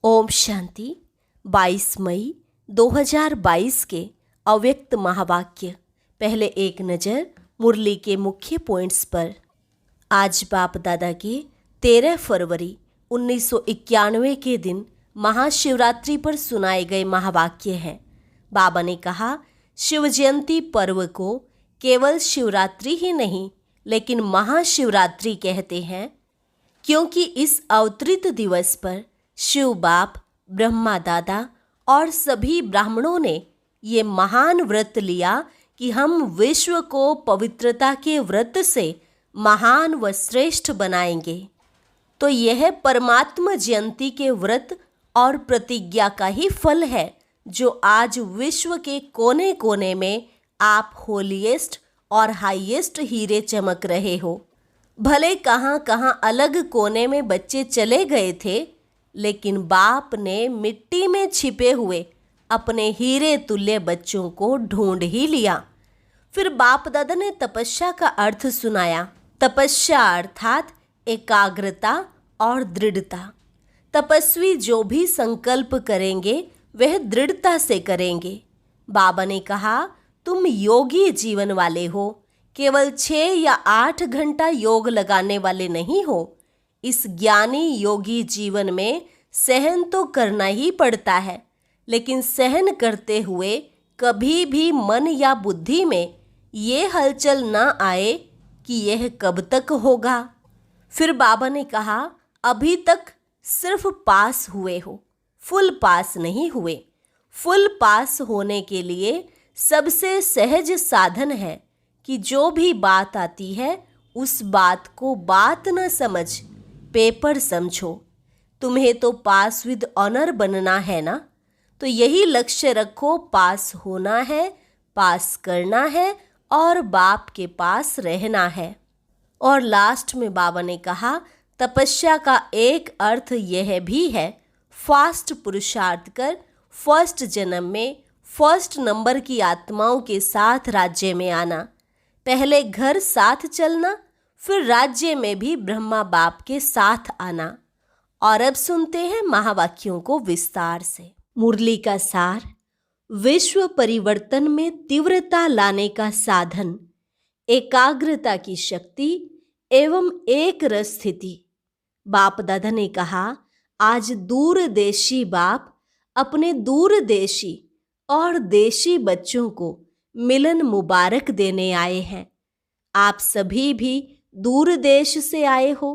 ओम शांति। 22 मई 2022 के अव्यक्त महावाक्य। पहले एक नज़र मुरली के मुख्य पॉइंट्स पर। आज बाप दादा के 13 फरवरी 1991 के दिन महाशिवरात्रि पर सुनाए गए महावाक्य हैं। बाबा ने कहा, शिव जयंती पर्व को केवल शिवरात्रि ही नहीं लेकिन महाशिवरात्रि कहते हैं, क्योंकि इस अवतरित दिवस पर शिव बाप, ब्रह्मा दादा और सभी ब्राह्मणों ने ये महान व्रत लिया कि हम विश्व को पवित्रता के व्रत से महान व श्रेष्ठ बनाएंगे। तो यह परमात्मा जयंती के व्रत और प्रतिज्ञा का ही फल है जो आज विश्व के कोने कोने में आप होलीएस्ट और हाईएस्ट हीरे चमक रहे हो। भले कहाँ कहाँ अलग कोने में बच्चे चले गए थे, लेकिन बाप ने मिट्टी में छिपे हुए अपने हीरे तुल्य बच्चों को ढूंढ ही लिया। फिर बाप दादा ने तपस्या का अर्थ सुनाया। तपस्या अर्थात एकाग्रता और दृढ़ता। तपस्वी जो भी संकल्प करेंगे वह दृढ़ता से करेंगे। बाबा ने कहा, तुम योगी जीवन वाले हो, केवल 6 या 8 घंटा योग लगाने वाले नहीं हो। इस ज्ञानी योगी जीवन में सहन तो करना ही पड़ता है, लेकिन सहन करते हुए कभी भी मन या बुद्धि में ये हलचल न आए कि यह कब तक होगा। फिर बाबा ने कहा, अभी तक सिर्फ पास हुए हो, फुल पास नहीं हुए। फुल पास होने के लिए सबसे सहज साधन है कि जो भी बात आती है उस बात को बात न समझ पेपर समझो। तुम्हें तो पास विद ऑनर बनना है ना, तो यही लक्ष्य रखो। पास होना है, पास करना है और बाप के पास रहना है। और लास्ट में बाबा ने कहा, तपस्या का एक अर्थ यह भी है, फास्ट पुरुषार्थ कर फर्स्ट जन्म में फर्स्ट नंबर की आत्माओं के साथ राज्य में आना। पहले घर साथ चलना, फिर राज्य में भी ब्रह्मा बाप के साथ आना। और अब सुनते हैं महावाक्यों को विस्तार से। मुरली का सार। विश्व परिवर्तन में तीव्रता लाने का साधन एकाग्रता की शक्ति एवं एक रस स्थिति। बाप दादा ने कहा, आज दूरदेशी बाप अपने दूरदेशी और देशी बच्चों को मिलन मुबारक देने आए हैं। आप सभी भी दूर देश से आए हो,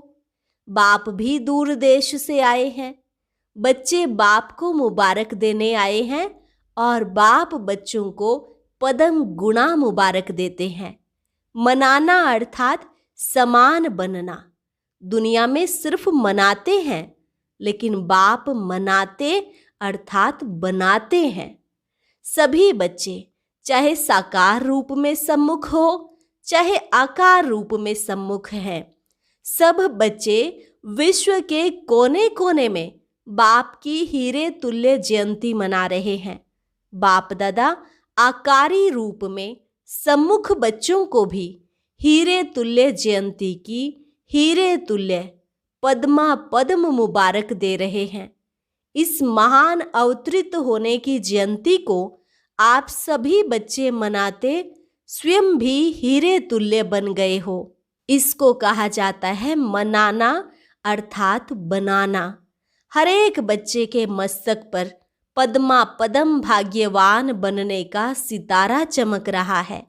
बाप भी दूर देश से आए हैं। बच्चे बाप को मुबारक देने आए हैं और बाप बच्चों को पदम गुणा मुबारक देते हैं। मनाना अर्थात समान बनना। दुनिया में सिर्फ मनाते हैं, लेकिन बाप मनाते अर्थात बनाते हैं। सभी बच्चे चाहे साकार रूप में सम्मुख हो, चाहे आकार रूप में सम्मुख हैं, सब बच्चे विश्व के कोने कोने में बाप की हीरे तुल्य जयंती मना रहे हैं। बाप दादा आकारी रूप में सम्मुख बच्चों को भी हीरे तुल्य जयंती की हीरे तुल्य पद्मा पद्म मुबारक दे रहे हैं। इस महान अवतरित होने की जयंती को आप सभी बच्चे मनाते स्वयं भी हीरे तुल्य बन गए हो। इसको कहा जाता है मनाना अर्थात बनाना। हर एक बच्चे के मस्तक पर पद्मा पदम भाग्यवान बनने का सितारा चमक रहा है।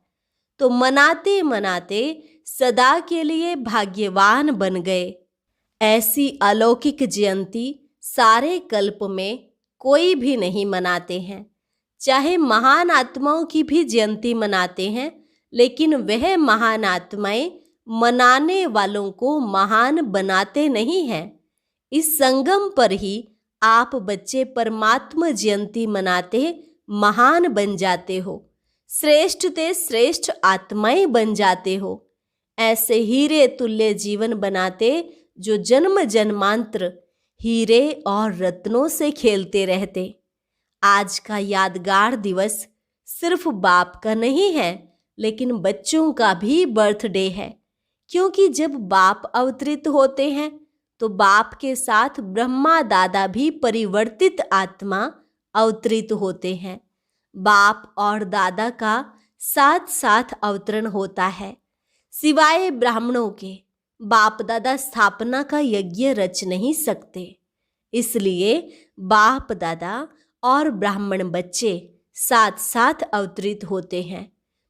तो मनाते मनाते सदा के लिए भाग्यवान बन गए। ऐसी अलौकिक जयंती सारे कल्प में कोई भी नहीं मनाते हैं। चाहे महान आत्माओं की भी जयंती मनाते हैं, लेकिन वह महान आत्माएं मनाने वालों को महान बनाते नहीं हैं। इस संगम पर ही आप बच्चे परमात्मा जयंती मनाते महान बन जाते हो, श्रेष्ठ ते श्रेष्ठ आत्माएं बन जाते हो। ऐसे हीरे तुल्य जीवन बनाते जो जन्म जन्मांतर हीरे और रत्नों से खेलते रहते। आज का यादगार दिवस सिर्फ बाप का नहीं है, लेकिन बच्चों का भी बर्थडे है, क्योंकि जब बाप अवतरित होते हैं तो बाप के साथ ब्रह्मा दादा भी परिवर्तित आत्मा अवतरित होते हैं। बाप और दादा का साथ साथ अवतरण होता है। सिवाय ब्राह्मणों के बाप दादा स्थापना का यज्ञ रच नहीं सकते। इसलिए बाप दादा और ब्राह्मण बच्चे साथ साथ अवतरित होते हैं।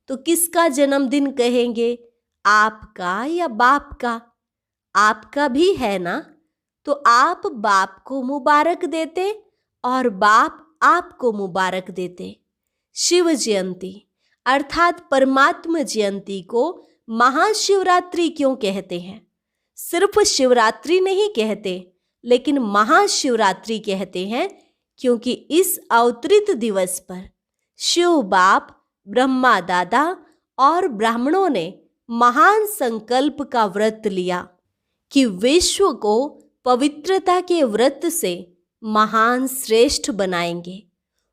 तो किसका जन्मदिन कहेंगे, आपका या बाप का? आपका भी है ना, तो आप बाप को मुबारक देते और बाप आपको मुबारक देते। शिव जयंती अर्थात परमात्मा जयंती को महाशिवरात्रि क्यों कहते हैं? सिर्फ शिवरात्रि नहीं कहते, लेकिन महाशिवरात्रि कहते हैं क्योंकि इस अवतरित दिवस पर शिव बाप, ब्रह्मा दादा और ब्राह्मणों ने महान संकल्प का व्रत लिया कि विश्व को पवित्रता के व्रत से महान श्रेष्ठ बनाएंगे।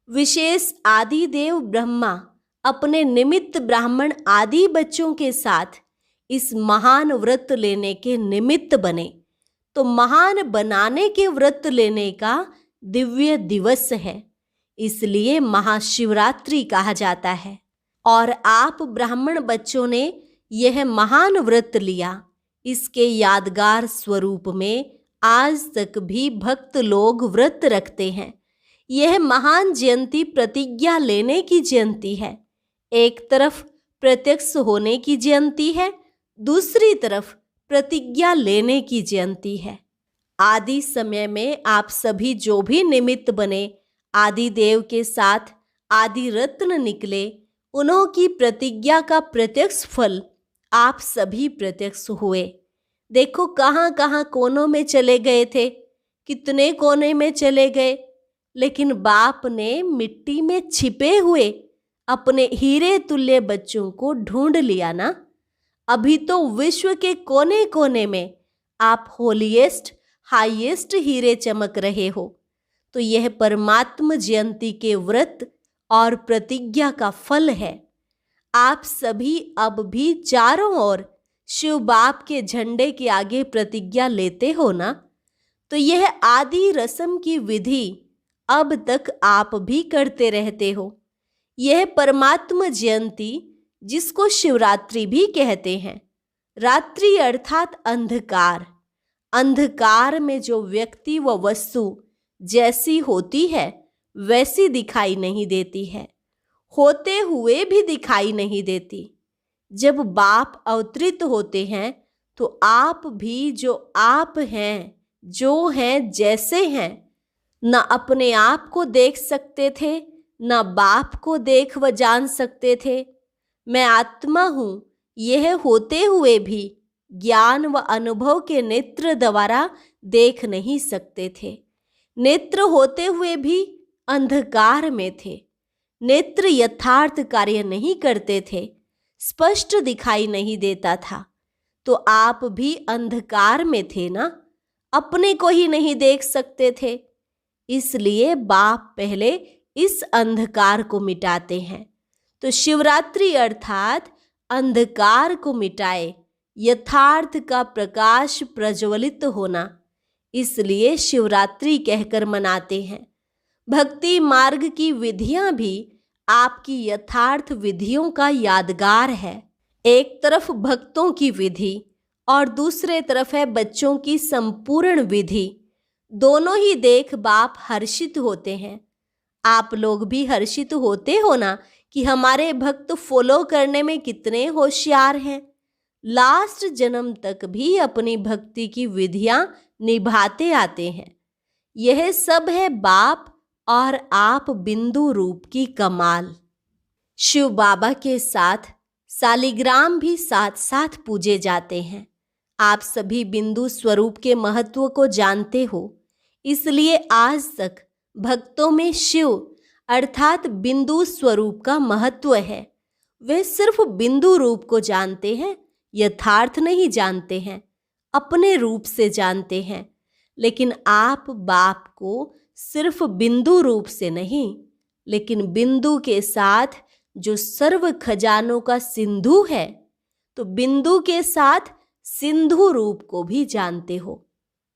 विशेष आदि देव ब्रह्मा अपने निमित्त ब्राह्मण आदि बच्चों के साथ इस महान व्रत लेने के निमित्त बने। तो महान बनाने के व्रत लेने का दिव्य दिवस है, इसलिए महाशिवरात्रि कहा जाता है। और आप ब्राह्मण बच्चों ने यह महान व्रत लिया। इसके यादगार स्वरूप में आज तक भी भक्त लोग व्रत रखते हैं। यह महान जयंती प्रतिज्ञा लेने की जयंती है। एक तरफ प्रत्यक्ष होने की जयंती है, दूसरी तरफ प्रतिज्ञा लेने की जयंती है। आदि समय में आप सभी जो भी निमित्त बने, आदि देव के साथ आदि रत्न निकले, उन्हों की प्रतिज्ञा का प्रत्यक्ष फल आप सभी प्रत्यक्ष हुए। देखो कहाँ कहाँ कोनों में चले गए थे, कितने कोने में चले गए, लेकिन बाप ने मिट्टी में छिपे हुए अपने हीरे तुल्य बच्चों को ढूंढ लिया ना। अभी तो विश्व के कोने कोने में आप होलीएस्ट हाईएस्ट हीरे चमक रहे हो। तो यह परमात्मा जयंती के व्रत और प्रतिज्ञा का फल है। आप सभी अब भी चारों ओर शिव बाप के झंडे के आगे प्रतिज्ञा लेते हो ना। तो यह आदि रस्म की विधि अब तक आप भी करते रहते हो। यह परमात्मा जयंती, जिसको शिवरात्रि भी कहते हैं, रात्रि अर्थात अंधकार, अंधकार में जो व्यक्ति व वस्तु जैसी होती है वैसी दिखाई नहीं देती है, होते हुए भी दिखाई नहीं देती। जब बाप अवतरित होते हैं तो आप भी जो आप हैं, जो हैं जैसे हैं, न अपने आप को देख सकते थे, न बाप को देख व जान सकते थे। मैं आत्मा हूँ यह होते हुए भी ज्ञान व अनुभव के नेत्र द्वारा देख नहीं सकते थे। नेत्र होते हुए भी अंधकार में थे। नेत्र यथार्थ कार्य नहीं करते थे, स्पष्ट दिखाई नहीं देता था। तो आप भी अंधकार में थे ना, अपने को ही नहीं देख सकते थे। इसलिए बाप पहले इस अंधकार को मिटाते हैं। तो शिवरात्रि अर्थात अंधकार को मिटाए, यथार्थ का प्रकाश प्रज्वलित होना, इसलिए शिवरात्रि कहकर मनाते हैं। भक्ति मार्ग की विधियां भी आपकी यथार्थ विधियों का यादगार है। एक तरफ भक्तों की विधि और दूसरे तरफ है बच्चों की संपूर्ण विधि। दोनों ही देख बाप हर्षित होते हैं। आप लोग भी हर्षित होते हो ना कि हमारे भक्त फॉलो करने में कितने होशियार हैं। लास्ट जन्म तक भी अपनी भक्ति की विधियां निभाते आते हैं। यह सब है बाप और आप बिंदु रूप की कमाल। शिव बाबा के साथ सालिग्राम भी साथ साथ पूजे जाते हैं। आप सभी बिंदु स्वरूप के महत्व को जानते हो, इसलिए आज तक भक्तों में शिव अर्थात बिंदु स्वरूप का महत्व है। वे सिर्फ बिंदु रूप को जानते हैं, यथार्थ नहीं जानते हैं, अपने रूप से जानते हैं। लेकिन आप बाप को सिर्फ बिंदु रूप से नहीं, लेकिन बिंदु के साथ जो सर्व खजानों का सिंधु है, तो बिंदु के साथ सिंधु रूप को भी जानते हो।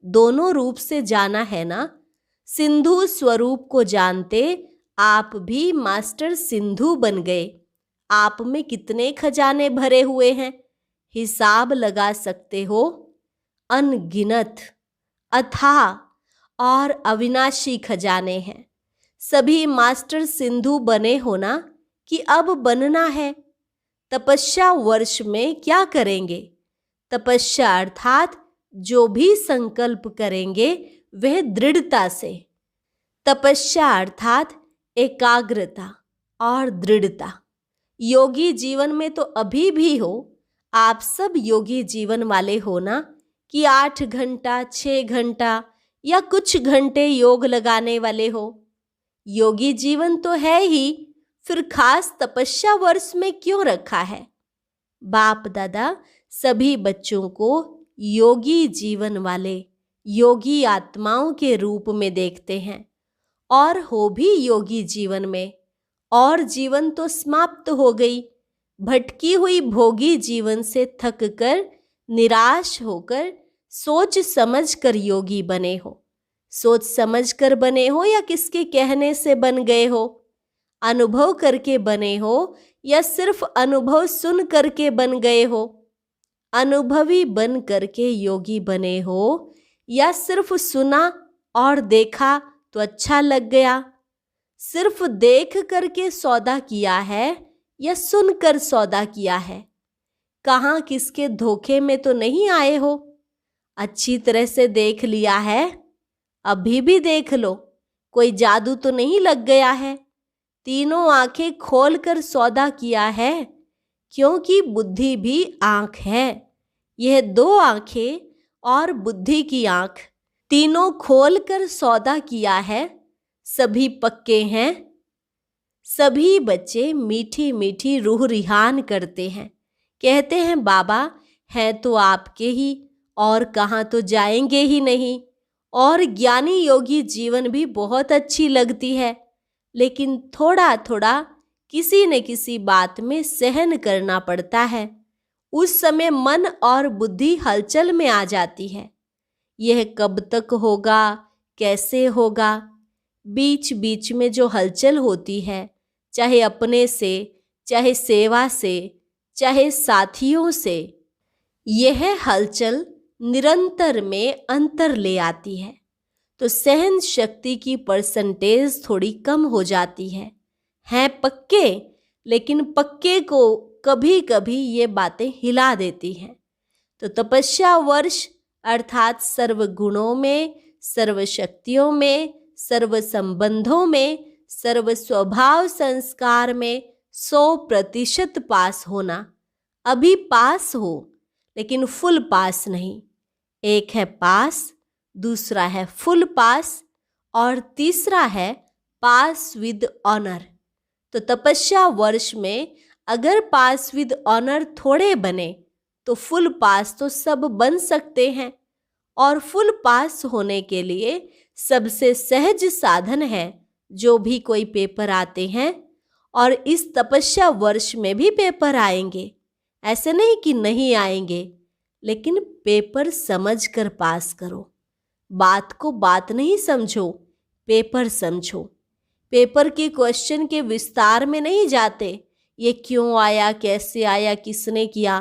दोनों रूप से जाना है ना। सिंधु स्वरूप को जानते आप भी मास्टर सिंधु बन गए। आप में कितने खजाने भरे हुए हैं, हिसाब लगा सकते हो। अनगिनत, अथाह और अविनाशी खजाने हैं। सभी मास्टर सिंधु बने हो ना, कि अब बनना है। तपस्या वर्ष में क्या करेंगे? तपस्या अर्थात जो भी संकल्प करेंगे वह दृढ़ता से। तपस्या अर्थात एकाग्रता और दृढ़ता। योगी जीवन में तो अभी भी हो। आप सब योगी जीवन वाले हो ना, कि 8 घंटा 6 घंटा या कुछ घंटे योग लगाने वाले हो। योगी जीवन तो है ही, फिर खास तपस्या वर्ष में क्यों रखा है? बाप दादा सभी बच्चों को योगी जीवन वाले, योगी आत्माओं के रूप में देखते हैं और हो भी योगी जीवन में। और जीवन तो समाप्त हो गई। भटकी हुई भोगी जीवन से थक कर, निराश होकर सोच समझ कर योगी बने हो। सोच समझ कर बने हो या किसके कहने से बन गए हो? अनुभव करके बने हो या सिर्फ अनुभव सुन करके बन गए हो? अनुभवी बन करके योगी बने हो या सिर्फ सुना और देखा तो अच्छा लग गया? सिर्फ देख करके सौदा किया है या सुनकर सौदा किया है? कहाँ किसके धोखे में तो नहीं आए हो? अच्छी तरह से देख लिया है? अभी भी देख लो, कोई जादू तो नहीं लग गया है। तीनों आंखें खोलकर सौदा किया है, क्योंकि बुद्धि भी आंख है। यह 2 आंखें और बुद्धि की आंख, तीनों खोलकर सौदा किया है। सभी पक्के हैं। सभी बच्चे मीठी मीठी रूह रिहान करते हैं, कहते हैं बाबा हैं तो आपके ही, और कहाँ तो जाएंगे ही नहीं। और ज्ञानी योगी जीवन भी बहुत अच्छी लगती है, लेकिन थोड़ा थोड़ा किसी न किसी बात में सहन करना पड़ता है। उस समय मन और बुद्धि हलचल में आ जाती है। यह कब तक होगा, कैसे होगा? बीच बीच में जो हलचल होती है, चाहे अपने से, चाहे सेवा से, चाहे साथियों से, यह हलचल निरंतर में अंतर ले आती है। तो सहन शक्ति की परसेंटेज थोड़ी कम हो जाती है। हैं पक्के, लेकिन पक्के को कभी कभी ये बातें हिला देती हैं। तो तपस्या वर्ष अर्थात सर्व गुणों में, सर्व शक्तियों में, सर्व संबंधों में, सर्व स्वभाव संस्कार में 100% पास होना। अभी पास हो, लेकिन फुल पास नहीं। एक है पास, दूसरा है फुल पास, और तीसरा है पास विद ऑनर। तो तपस्या वर्ष में अगर पास विद ऑनर थोड़े बने तो फुल पास तो सब बन सकते हैं। और फुल पास होने के लिए सबसे सहज साधन है जो भी कोई पेपर आते हैं, और इस तपस्या वर्ष में भी पेपर आएंगे। ऐसे नहीं कि नहीं आएंगे, लेकिन पेपर समझ कर पास करो। बात को बात नहीं समझो, पेपर समझो। पेपर के क्वेश्चन के विस्तार में नहीं जाते, ये क्यों आया, कैसे आया, किसने किया।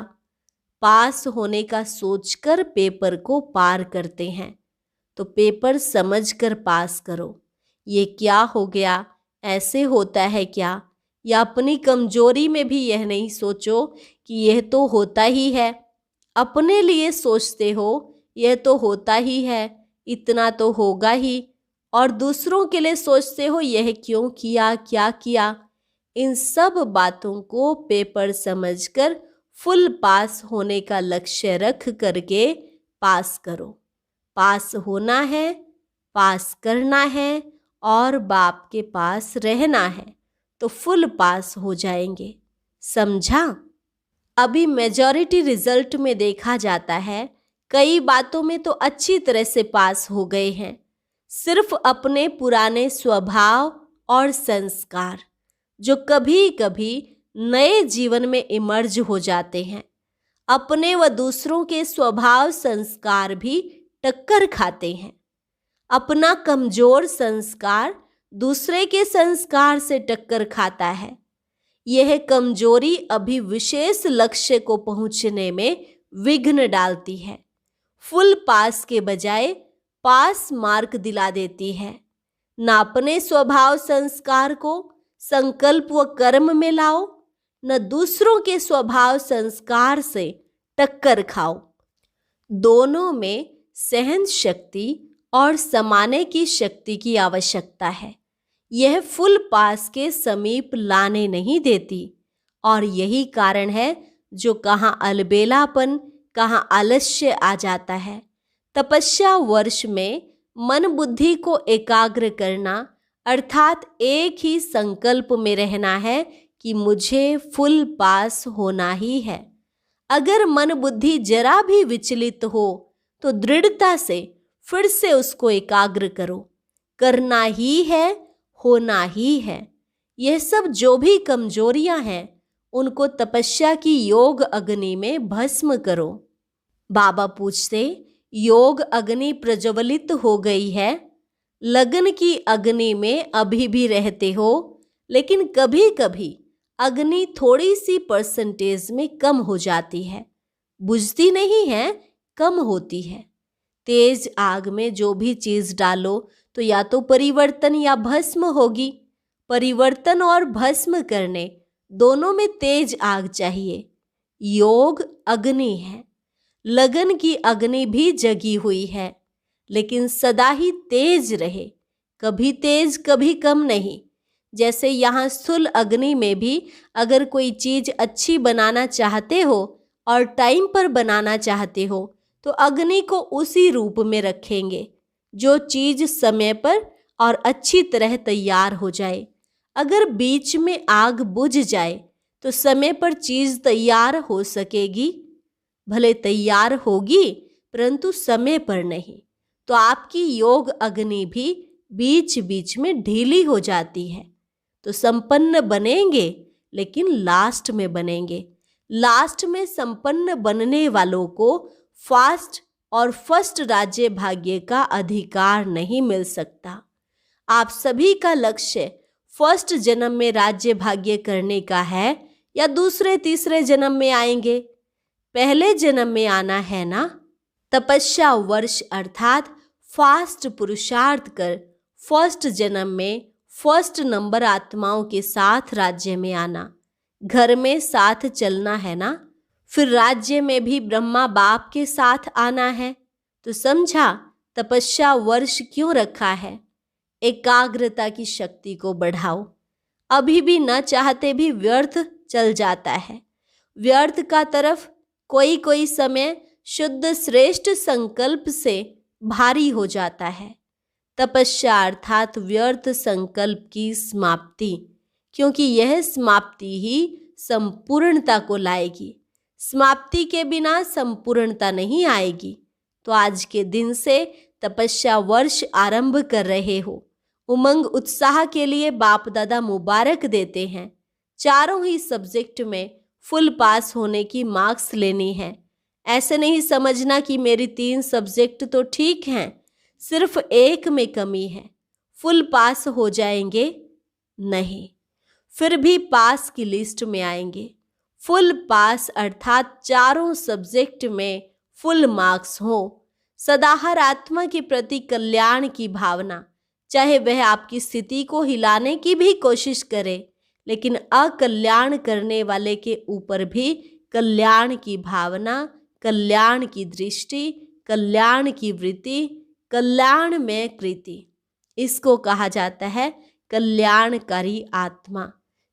पास होने का सोचकर पेपर को पार करते हैं। तो पेपर समझकर पास करो। ये क्या हो गया, ऐसे होता है क्या? या अपनी कमजोरी में भी यह नहीं सोचो कि यह तो होता ही है। अपने लिए सोचते हो यह तो होता ही है, इतना तो होगा ही, और दूसरों के लिए सोचते हो यह क्यों किया, क्या किया। इन सब बातों को पेपर समझकर फुल पास होने का लक्ष्य रख करके पास करो। पास होना है, पास करना है और बाप के पास रहना है, तो फुल पास हो जाएंगे। समझा? अभी मेजॉरिटी रिजल्ट में देखा जाता है कई बातों में तो अच्छी तरह से पास हो गए हैं। सिर्फ अपने पुराने स्वभाव और संस्कार जो कभी कभी नए जीवन में इमर्ज हो जाते हैं, अपने व दूसरों के स्वभाव संस्कार भी टक्कर खाते हैं। अपना कमजोर संस्कार दूसरे के संस्कार से टक्कर खाता है। यह कमजोरी अभी विशेष लक्ष्य को पहुंचने में विघ्न डालती है। फुल पास के बजाय पास मार्क दिला देती है। न अपने स्वभाव संस्कार को संकल्प व कर्म में लाओ, न दूसरों के स्वभाव संस्कार से टक्कर खाओ। दोनों में सहन शक्ति और समाने की शक्ति की आवश्यकता है। यह फुल पास के समीप लाने नहीं देती और यही कारण है जो कहाँ अलबेलापन, कहाँ आलस्य आ जाता है। तपस्या वर्ष में मन बुद्धि को एकाग्र करना अर्थात एक ही संकल्प में रहना है कि मुझे फुल पास होना ही है। अगर मन बुद्धि जरा भी विचलित हो तो दृढ़ता से फिर से उसको एकाग्र करो। करना ही है, होना ही है। यह सब जो भी कमजोरियां हैं उनको तपस्या की योग अग्नि में भस्म करो। बाबा पूछते, योग अग्नि प्रज्वलित हो गई है, लगन की अग्नि में अभी भी रहते हो, लेकिन कभी कभी अग्नि थोड़ी सी परसेंटेज में कम हो जाती है। बुझती नहीं है, कम होती है। तेज आग में जो भी चीज डालो तो या तो परिवर्तन या भस्म होगी। परिवर्तन और भस्म करने दोनों में तेज आग चाहिए। योग अग्नि है। लगन की अग्नि भी जगी हुई है, लेकिन सदा ही तेज रहे, कभी तेज कभी कम नहीं। जैसे यहाँ स्थूल अग्नि में भी अगर कोई चीज अच्छी बनाना चाहते हो और टाइम पर बनाना चाहते हो तो अग्नि को उसी रूप में रखेंगे जो चीज समय पर और अच्छी तरह तैयार हो जाए। अगर बीच में आग बुझ जाए तो समय पर चीज तैयार हो सकेगी? भले तैयार होगी परंतु समय पर नहीं। तो आपकी योग अग्नि भी बीच बीच में ढीली हो जाती है। तो संपन्न बनेंगे लेकिन लास्ट में बनेंगे। लास्ट में संपन्न बनने वालों को फास्ट और फर्स्ट राज्य भाग्य का अधिकार नहीं मिल सकता। आप सभी का लक्ष्य फर्स्ट जन्म में राज्य भाग्य करने का है या दूसरे तीसरे जन्म में आएंगे? पहले जन्म में आना है ना। तपस्या वर्ष अर्थात फास्ट पुरुषार्थ कर फर्स्ट जन्म में फर्स्ट नंबर आत्माओं के साथ राज्य में आना। घर में साथ चलना है ना। फिर राज्य में भी ब्रह्मा बाप के साथ आना है। तो समझा तपस्या वर्ष क्यों रखा है? एकाग्रता की शक्ति को बढ़ाओ। अभी भी न चाहते भी व्यर्थ चल जाता है। व्यर्थ का तरफ कोई कोई समय शुद्ध श्रेष्ठ संकल्प से भारी हो जाता है। तपस्या अर्थात व्यर्थ संकल्प की समाप्ति, क्योंकि यह समाप्ति ही संपूर्णता को लाएगी। समाप्ति के बिना संपूर्णता नहीं आएगी। तो आज के दिन से तपस्या वर्ष आरंभ कर रहे हो। उमंग उत्साह के लिए बाप दादा मुबारक देते हैं। चारों ही सब्जेक्ट में फुल पास होने की मार्क्स लेनी है। ऐसे नहीं समझना कि मेरी 3 सब्जेक्ट तो ठीक हैं, सिर्फ एक में कमी है, फुल पास हो जाएंगे। नहीं, फिर भी पास की लिस्ट में आएंगे। फुल पास अर्थात चारों सब्जेक्ट में फुल मार्क्स हो। सदा हर आत्मा के प्रति कल्याण की भावना, चाहे वह आपकी स्थिति को हिलाने की भी कोशिश करे, लेकिन अकल्याण करने वाले के ऊपर भी कल्याण की भावना, कल्याण की दृष्टि, कल्याण की वृत्ति, कल्याण में कृति, इसको कहा जाता है कल्याणकारी आत्मा।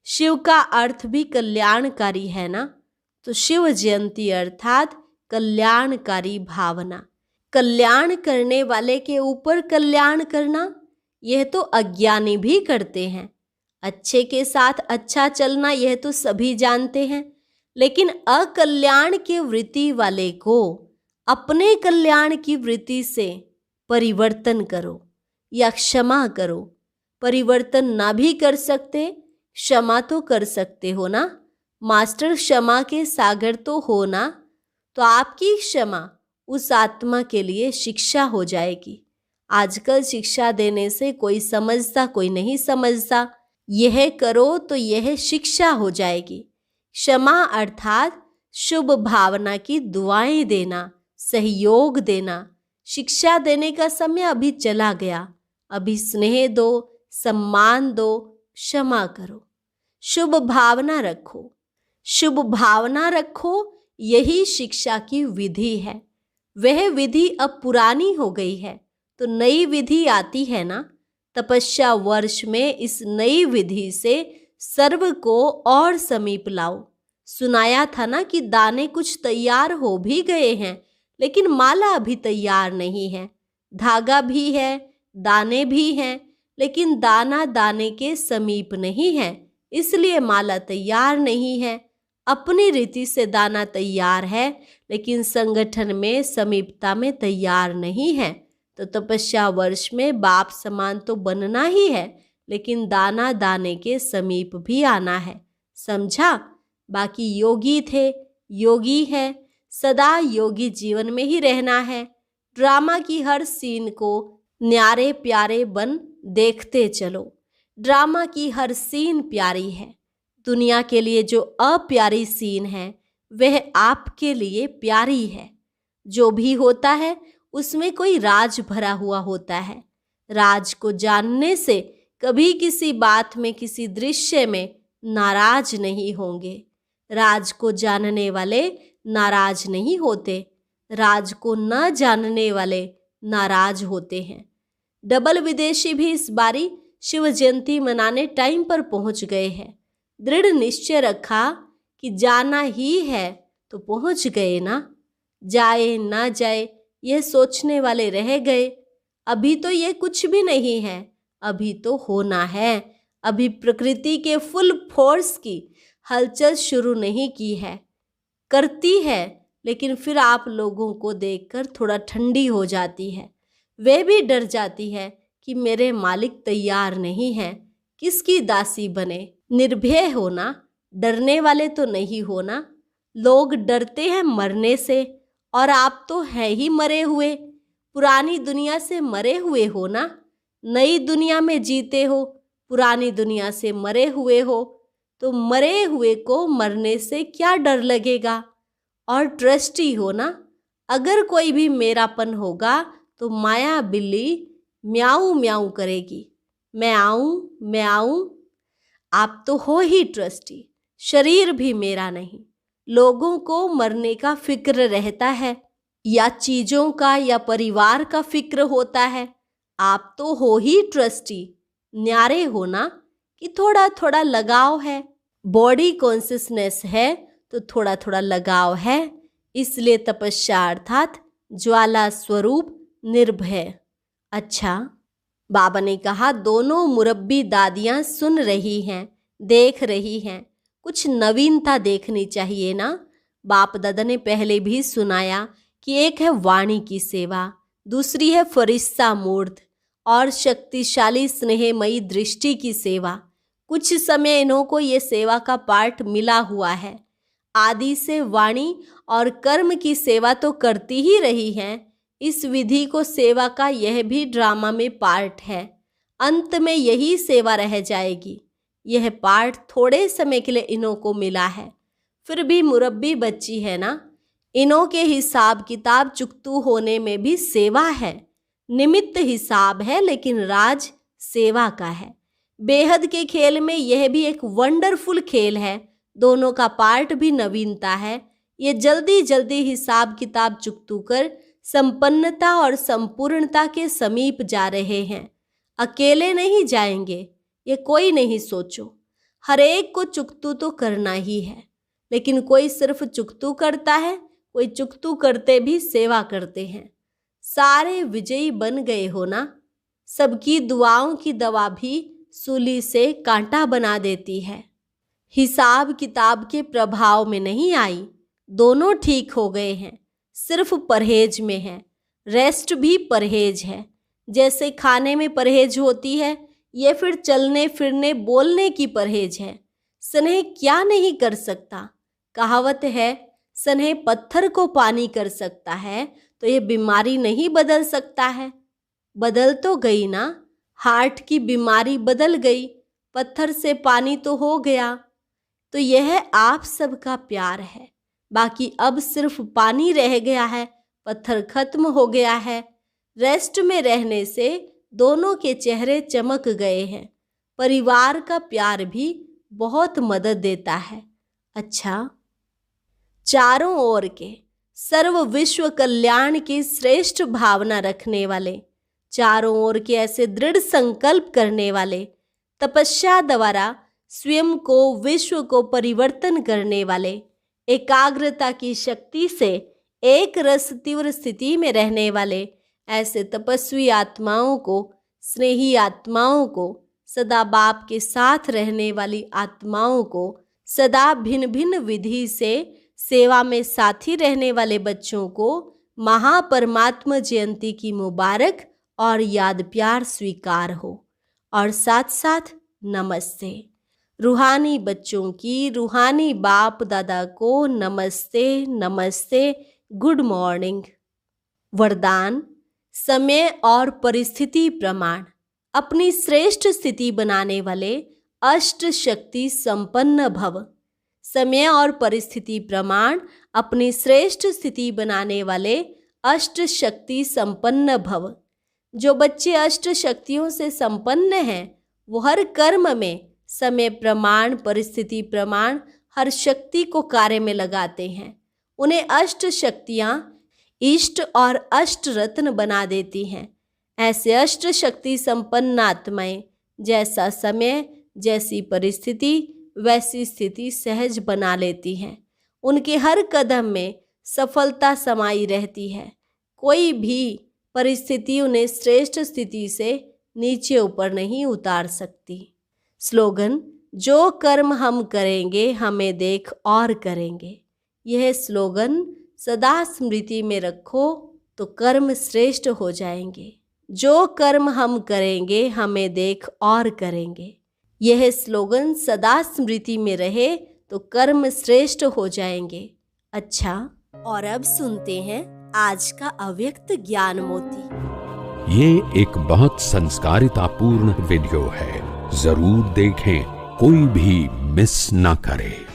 शिव का अर्थ भी कल्याणकारी है ना। तो शिव जयंती अर्थात कल्याणकारी भावना। कल्याण करने वाले के ऊपर कल्याण करना, यह तो अज्ञानी भी करते हैं। अच्छे के साथ अच्छा चलना यह तो सभी जानते हैं, लेकिन अकल्याण के वृत्ति वाले को अपने कल्याण की वृत्ति से परिवर्तन करो या क्षमा करो। परिवर्तन ना भी कर सकते, क्षमा तो कर सकते हो ना। मास्टर क्षमा के सागर तो हो ना। तो आपकी क्षमा उस आत्मा के लिए शिक्षा हो जाएगी। आजकल शिक्षा देने से कोई समझता कोई नहीं समझता। यह करो तो यह शिक्षा हो जाएगी। क्षमा अर्थात शुभ भावना की दुआएं देना, सहयोग देना। शिक्षा देने का समय अभी चला गया। अभी स्नेह दो, सम्मान दो, क्षमा करो, शुभ भावना रखो। शुभ भावना रखो, यही शिक्षा की विधि है। वह विधि अब पुरानी हो गई है तो नई विधि आती है ना। तपस्या वर्ष में इस नई विधि से सर्व को और समीप लाओ। सुनाया था ना कि दाने कुछ तैयार हो भी गए हैं, लेकिन माला अभी तैयार नहीं है। धागा भी है, दाने भी हैं, लेकिन दाना दाने के समीप नहीं है, इसलिए माला तैयार नहीं है। अपनी रीति से दाना तैयार है, लेकिन संगठन में समीपता में तैयार नहीं है। तो तपस्या वर्ष में बाप समान तो बनना ही है, लेकिन दाना दाने के समीप भी आना है। समझा? बाकी योगी थे, योगी है, सदा योगी जीवन में ही रहना है। ड्रामा की हर सीन को न्यारे प्यारे बन देखते चलो। ड्रामा की हर सीन प्यारी है। दुनिया के लिए जो अप्यारी सीन है वह आपके लिए प्यारी है। जो भी होता है उसमें कोई राज भरा हुआ होता है। राज को जानने से कभी किसी बात में, किसी दृश्य में नाराज नहीं होंगे। राज को जानने वाले नाराज नहीं होते, राज को न जानने वाले नाराज होते हैं। डबल विदेशी भी इस बारी शिव जयंती मनाने टाइम पर पहुंच गए हैं। दृढ़ निश्चय रखा कि जाना ही है तो पहुंच गए ना। जाए ना जाए यह सोचने वाले रह गए। अभी तो ये कुछ भी नहीं है, अभी तो होना है। अभी प्रकृति के फुल फोर्स की हलचल शुरू नहीं की है, करती है, लेकिन फिर आप लोगों को देखकर थोड़ा ठंडी हो जाती है। वे भी डर जाती है कि मेरे मालिक तैयार नहीं है, किसकी दासी बने। निर्भय होना, डरने वाले तो नहीं होना। लोग डरते हैं मरने से, और आप तो हैं ही मरे हुए। पुरानी दुनिया से मरे हुए हो ना, नई दुनिया में जीते हो। पुरानी दुनिया से मरे हुए हो तो मरे हुए को मरने से क्या डर लगेगा। और ट्रस्टी हो ना, अगर कोई भी मेरापन होगा तो माया बिल्ली म्याऊं म्याऊं करेगी, मैं आऊं मैं आऊं। आप तो हो ही ट्रस्टी, शरीर भी मेरा नहीं। लोगों को मरने का फिक्र रहता है, या चीजों का या परिवार का फिक्र होता है। आप तो हो ही ट्रस्टी। न्यारे हो ना कि थोड़ा थोड़ा लगाव है। बॉडी कॉन्शियसनेस है तो थोड़ा थोड़ा लगाव है। इसलिए तपस्या अर्थात ज्वाला स्वरूप निर्भय। अच्छा, बाबा ने कहा दोनों मुरब्बी दादियां सुन रही हैं, देख रही हैं, कुछ नवीनता देखनी चाहिए ना। बाप दादा ने पहले भी सुनाया कि एक है वाणी की सेवा, दूसरी है फरिश्ता मूर्त और शक्तिशाली स्नेहमयी दृष्टि की सेवा। कुछ समय इन्हों को ये सेवा का पाठ मिला हुआ है। आदि से वाणी और कर्म की सेवा तो करती ही रही हैं। इस विधि को सेवा का यह भी ड्रामा में पार्ट है। अंत में यही सेवा रह जाएगी। यह पार्ट थोड़े समय के लिए इन्हों को मिला है, फिर भी मुरब्बी बच्ची है ना। इन्हों के हिसाब किताब चुकतू होने में भी सेवा है। निमित्त हिसाब है, लेकिन राज सेवा का है। बेहद के खेल में यह भी एक वंडरफुल खेल है। दोनों का पार्ट भी नवीनता है। ये जल्दी जल्दी हिसाब किताब चुकतू कर संपन्नता और संपूर्णता के समीप जा रहे हैं। अकेले नहीं जाएंगे, ये कोई नहीं सोचो। हर एक को चुकतू तो करना ही है, लेकिन कोई सिर्फ चुकतू करता है, कोई चुकतू करते भी सेवा करते हैं। सारे विजयी बन गए हो ना। सबकी दुआओं की दवा भी सूली से कांटा बना देती है। हिसाब किताब के प्रभाव में नहीं आई, दोनों ठीक हो गए हैं। सिर्फ परहेज में है, रेस्ट भी परहेज है। जैसे खाने में परहेज होती है, ये फिर चलने फिरने बोलने की परहेज है। स्नेह क्या नहीं कर सकता। कहावत है, स्नेह पत्थर को पानी कर सकता है तो ये बीमारी नहीं बदल सकता है। बदल तो गई ना, हार्ट की बीमारी बदल गई, पत्थर से पानी तो हो गया। तो यह आप सबका प्यार है। बाकी अब सिर्फ पानी रह गया है, पत्थर खत्म हो गया है। रेस्ट में रहने से दोनों के चेहरे चमक गए हैं। परिवार का प्यार भी बहुत मदद देता है। अच्छा, चारों ओर के सर्व विश्व कल्याण की श्रेष्ठ भावना रखने वाले, चारों ओर के ऐसे दृढ़ संकल्प करने वाले, तपस्या द्वारा स्वयं को विश्व को परिवर्तन करने वाले, एकाग्रता की शक्ति से एक रस तीव्र स्थिति में रहने वाले, ऐसे तपस्वी आत्माओं को, स्नेही आत्माओं को, सदा बाप के साथ रहने वाली आत्माओं को, सदा भिन्न भिन्न विधि से सेवा में साथी रहने वाले बच्चों को महापरमात्मा जयंती की मुबारक और याद प्यार स्वीकार हो। और साथ साथ नमस्ते। रूहानी बच्चों की रूहानी बाप दादा को नमस्ते नमस्ते, गुड मॉर्निंग। वरदान, समय और परिस्थिति प्रमाण। अपनी श्रेष्ठ स्थिति बनाने वाले अष्ट शक्ति संपन्न भव। समय और परिस्थिति प्रमाण, अपनी श्रेष्ठ स्थिति बनाने वाले अष्ट शक्ति संपन्न भव। जो बच्चे अष्ट शक्तियों से संपन्न हैं वो हर कर्म में समय प्रमाण, परिस्थिति प्रमाण, हर शक्ति को कार्य में लगाते हैं। उन्हें अष्ट शक्तियाँ इष्ट और अष्ट रत्न बना देती हैं। ऐसे अष्ट शक्ति संपन्न आत्माएं जैसा समय, जैसी परिस्थिति, वैसी स्थिति सहज बना लेती हैं। उनके हर कदम में सफलता समाई रहती है। कोई भी परिस्थिति उन्हें श्रेष्ठ स्थिति से नीचे ऊपर नहीं उतार सकती। स्लोगन, जो कर्म हम करेंगे हमें देख और करेंगे। यह स्लोगन सदा स्मृति में रखो तो कर्म श्रेष्ठ हो जाएंगे। जो कर्म हम करेंगे हमें देख और करेंगे। यह स्लोगन सदा स्मृति में रहे तो कर्म श्रेष्ठ हो जाएंगे। अच्छा, और अब सुनते हैं आज का अव्यक्त ज्ञान मोती। ये एक बहुत संस्कारितापूर्ण वीडियो है, जरूर देखें, कोई भी मिस ना करे।